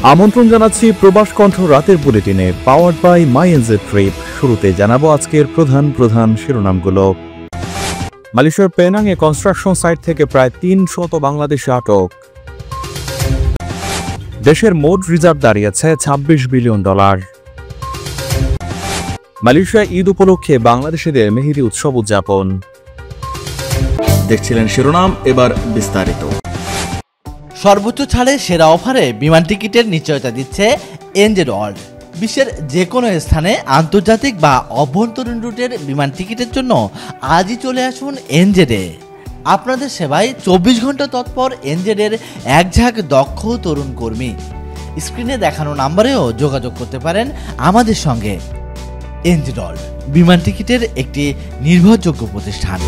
আমন্ত্রণ জানাচ্ছি প্রবাস কণ্ঠ রাতের বুলেটিনে powered by my NJ trip. শুরুতে জানাবো আজকের প্রধান শিরোনামগুলো। মালয়েশিয়ার পেনাংয়ে কনস্ট্রাকশন সাইট থেকে প্রায় ৩০০ বাংলাদেশি আটক। দেশের মোট রিজার্ভ দাঁড়িয়েছে $২৬ বিলিয়ন। মালয়েশিয়া ঈদ উপলক্ষে বাংলাদেশিদের মেহেদি উৎসব উদযাপন। দেখছিলেন শিরোনাম, এবার বিস্তারিত। সর্বোচ্চ ছাড়ে সেরা অফারে বিমান টিকিটের নিশ্চয়তা দিচ্ছে এনজেড ওয়ার্ল্ড। বিশ্বের যে কোনো স্থানে আন্তর্জাতিক বা অভ্যন্তরীণ রুটের বিমান টিকিটের জন্য আজই চলে আসুন এনজেডে। আপনাদের সেবায় ২৪ ঘন্টা তৎপর এনজেডের একঝাঁক দক্ষ তরুণ কর্মী। স্ক্রিনে দেখানো নাম্বারেও যোগাযোগ করতে পারেন আমাদের সঙ্গে। এনজেড ওয়ার্ল্ড, বিমান টিকিটের একটি নির্ভরযোগ্য প্রতিষ্ঠান।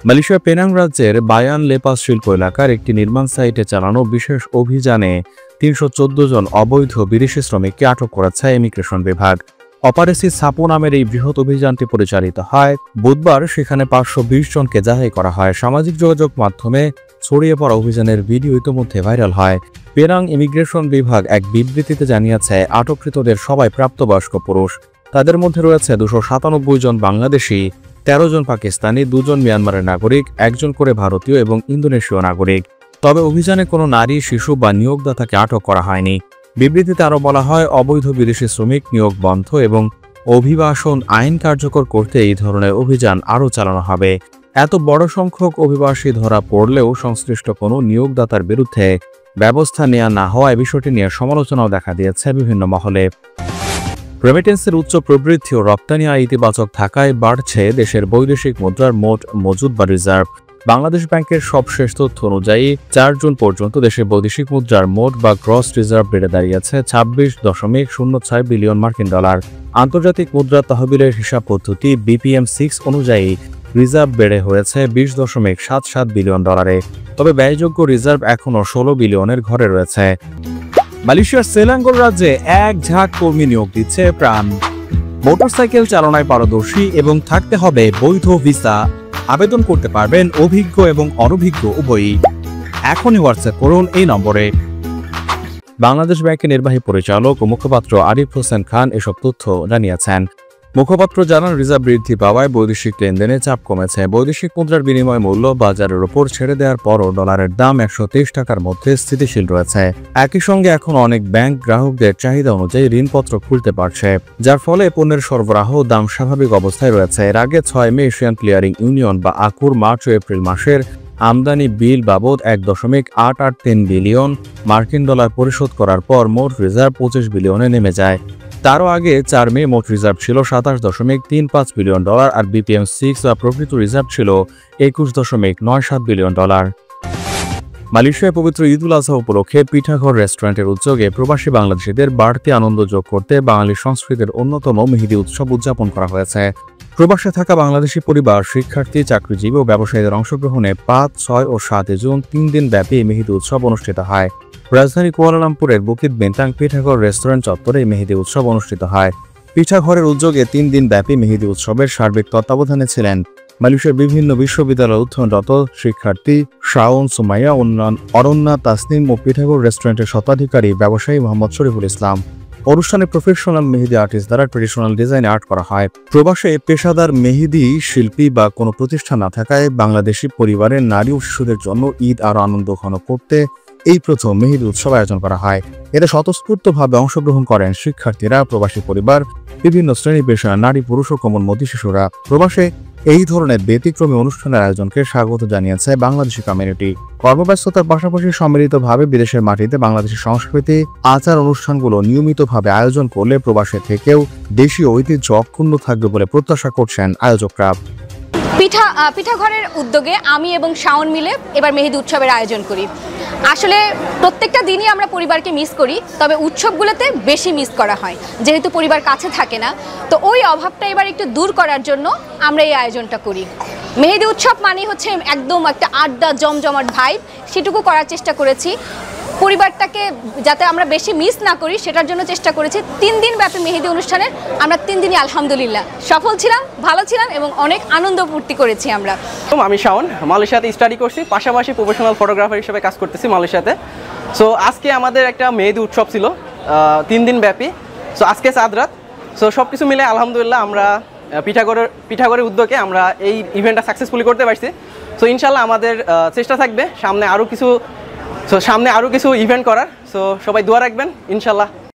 মালয়েশিয়ার পেনাং রাজ্যের বায়ান লেপাস শিল্প এলাকার একটি নির্মাণ সাইটে চালানো বিশেষ অভিযানে ৩১৪ জন অবৈধ বিদেশি শ্রমিককে আটক করেছে ইমিগ্রেশন বিভাগ। অপারেশন সাপো নামের এই বৃহৎ অভিযানটি পরিচালিত হয় বুধবার। সেখানে ৫২০ জনকে যাচাই করা হয়। সামাজিক যোগাযোগ মাধ্যমে ছড়িয়ে পড়া অভিযানের ভিডিও ইতিমধ্যে ভাইরাল হয়। পেনাং ইমিগ্রেশন বিভাগ এক বিবৃতিতে জানিয়েছে, আটককৃতদের সবাই প্রাপ্তবয়স্ক পুরুষ। তাদের মধ্যে রয়েছে ২৯৭ জন বাংলাদেশি, ১৩ জন পাকিস্তানি, ২ জন মিয়ানমারের নাগরিক, ১ জন করে ভারতীয় এবং ইন্দোনেশীয় নাগরিক। তবে অভিযানে কোনো নারী, শিশু বা নিয়োগদাতাকে আটক করা হয়নি। বিবৃতিতে আরও বলা হয়, অবৈধ বিদেশি শ্রমিক নিয়োগ বন্ধ এবং অভিবাসন আইন কার্যকর করতে এই ধরনের অভিযান আরও চালানো হবে। এত বড় সংখ্যক অভিবাসী ধরা পড়লেও সংশ্লিষ্ট কোনো নিয়োগদাতার বিরুদ্ধে ব্যবস্থা নেওয়া না হওয়ায় বিষয়টি নিয়ে সমালোচনাও দেখা দিয়েছে বিভিন্ন মহলে। রেমিটেন্সের উচ্চ প্রবৃদ্ধি ও রপ্তানি আয় ইতিবাচক থাকায় বাড়ছে দেশের বৈদেশিক মুদ্রার মোট মজুদ বা রিজার্ভ। বাংলাদেশ ব্যাংকের সবশেষ তথ্য অনুযায়ী ৪ জুন পর্যন্ত দেশের বৈদেশিক মুদ্রার মোট বা গ্রস রিজার্ভ বেড়ে দাঁড়িয়েছে $২৬.০৬ বিলিয়ন মার্কিন ডলার। আন্তর্জাতিক মুদ্রা তহবিলের হিসাব পদ্ধতি BPM-6 অনুযায়ী রিজার্ভ বেড়ে হয়েছে $২০.৭৭ বিলিয়ন ডলারে। তবে ব্যয়যোগ্য রিজার্ভ এখনও ১৬ বিলিয়নের ঘরে রয়েছে। মালয়েশিয়ার সেলাঙ্গোর রাজ্যে এক ঝাঁক কর্মী নিয়োগ দিচ্ছে প্রাণ। মোটরসাইকেল চালনায় পারদর্শী এবং থাকতে হবে বৈধ ভিসা। আবেদন করতে পারবেন অভিজ্ঞ এবং অনভিজ্ঞ উভয়ই। এখনই হোয়াটসঅ্যাপ করুন এই নম্বরে। বাংলাদেশ ব্যাংকের নির্বাহী পরিচালক ও মুখপাত্র আরিফ হোসেন খান এসব তথ্য জানিয়েছেন। মুখপাত্র জানান, রিজার্ভ বৃদ্ধি পাওয়ায় বৈদেশিক লেনদেনে চাপ কমেছে। বৈদেশিক মুদ্রার বিনিময় মূল্য বাজারের ওপর ছেড়ে দেওয়ার পরও ডলারের দাম ১২৩ টাকার মধ্যে স্থিতিশীল রয়েছে। একই সঙ্গে এখন অনেক ব্যাংক গ্রাহকদের চাহিদা অনুযায়ী ঋণপত্র খুলতে পারছে, যার ফলে পণ্যের সরবরাহ দাম স্বাভাবিক অবস্থায় রয়েছে। এর আগে ৬ মে এশিয়ান ক্লিয়ারিং ইউনিয়ন বা আকুর মার্চ ও এপ্রিল মাসের আমদানি বিল বাবদ $১.৮৮৩ বিলিয়ন মার্কিন ডলার পরিশোধ করার পর মোট রিজার্ভ ২৫ বিলিয়নে নেমে যায়। তারও আগে ৪ মে মোট রিজার্ভ ছিল $২৭.৩৫ বিলিয়ন আর BPM-6 বা প্রকৃত রিজার্ভ ছিল $২১.৯৭ বিলিয়ন। মালয়েশিয়ায় পবিত্র ঈদ উল আজহা উপলক্ষে পিঠাঘর রেস্টুরেন্টের উদ্যোগে প্রবাসী বাংলাদেশিদের বাড়তি আনন্দ যোগ করতে বাঙালি সংস্কৃতির অন্যতম মেহেদি উৎসব উদযাপন করা হয়েছে। প্রবাসে থাকা বাংলাদেশি পরিবার, শিক্ষার্থী, চাকরিজীবী ও ব্যবসায়ীদের অংশগ্রহণে ৫, ৬ ও ৭ জুন ৩ দিন ব্যাপী মেহেদি উৎসব অনুষ্ঠিত হয়। রাজধানী কুয়ালালামপুরের বুকিত বিন্তাং পিঠাঘর রেস্টুরেন্ট চত্বরে মেহেদি উৎসব অনুষ্ঠিত হয়। পিঠাঘরের উদ্যোগে ৩ দিন ব্যাপী মেহেদি উৎসবের সার্বিক তত্ত্বাবধানে ছিলেন মালয়েশিয়ার বিভিন্ন বিশ্ববিদ্যালয়ে অধ্যয়নরত শিক্ষার্থী শাওন, সুমাইয়া, অরণ্যা, তাসনিম ও পিঠাঘর রেস্টুরেন্টের স্বত্বাধিকারী ব্যবসায়ী মোহাম্মদ শরীফুল ইসলাম। অনুষ্ঠানে প্রফেশনাল মেহেদি আর্টিস্ট দ্বারা ট্রেডিশনাল ডিজাইন আর্ট করা হয়। প্রবাসে পেশাদার মেহেদি শিল্পী বা কোনো প্রতিষ্ঠান না থাকায় বাংলাদেশি পরিবারের নারী ও শিশুদের জন্য ঈদ আরও আনন্দ ঘন করতে এই প্রথম মেহেদি উৎসব আয়োজন করা হয়। এতে স্বতঃস্ফূর্তভাবে অংশগ্রহণ করেন শিক্ষার্থীরা, প্রবাসী পরিবার, বিভিন্ন শ্রেণী পেশা, নারী, পুরুষ ও কমলমতি শিশুরা। প্রবাসে এই ধরনের ব্যতিক্রমী অনুষ্ঠানের আয়োজনকে স্বাগত জানিয়েছে বাংলাদেশি কমিউনিটি। কর্মব্যস্ততার পাশাপাশি সম্মিলিতভাবে বিদেশের মাটিতে বাংলাদেশি সংস্কৃতি, আচার অনুষ্ঠানগুলো নিয়মিতভাবে আয়োজন করলে প্রবাসে থেকেও দেশীয় ঐতিহ্য অক্ষুণ্ণ থাকবে বলে প্রত্যাশা করছেন আয়োজকরা। পিঠাঘরের উদ্যোগে আমি এবং শাওন মিলে এবার মেহেদি উৎসবের আয়োজন করি। আসলে প্রত্যেকটা দিনই আমরা পরিবারকে মিস করি, তবে উৎসবগুলোতে বেশি মিস করা হয় যেহেতু পরিবার কাছে থাকে না। তো ওই অভাবটা এবার একটু দূর করার জন্য আমরা এই আয়োজনটা করি। মেহেদি উৎসব মানে হচ্ছে একদম একটা আড্ডা, জমজমাট ভাইব, সেটুকু করার চেষ্টা করেছি। পরিবারটাকে যাতে আমরা বেশি মিস না করি সেটার জন্য চেষ্টা করেছি। 3 দিন ব্যাপী মেহেদি অনুষ্ঠানের আমরা 3 দিনই আলহামদুলিল্লাহ সফল ছিলাম, ভালো ছিলাম এবং অনেক আনন্দ ফুর্তি করেছি আমরা। আমি শাওন, মালয়েশিয়াতে স্টাডি করছি, পাশাপাশি প্রফেশনাল ফটোগ্রাফার হিসেবে কাজ করতেছি মালয়েশিয়াতে। সো আজকে আমাদের একটা মেহেদি উৎসব ছিল 3 দিন ব্যাপী। সো আজকে চাঁদ রাত। সো সব কিছু মিলে আলহামদুলিল্লাহ আমরা পিঠাগড়ের উদ্যোগে আমরা এই ইভেন্টটা সাকসেসফুলি করতে পারছি। সো ইনশাল্লাহ আমাদের চেষ্টা থাকবে সামনে আরও কিছু ইভেন্ট করার। সো সবাই দোয়া রাখবেন ইনশাল্লাহ।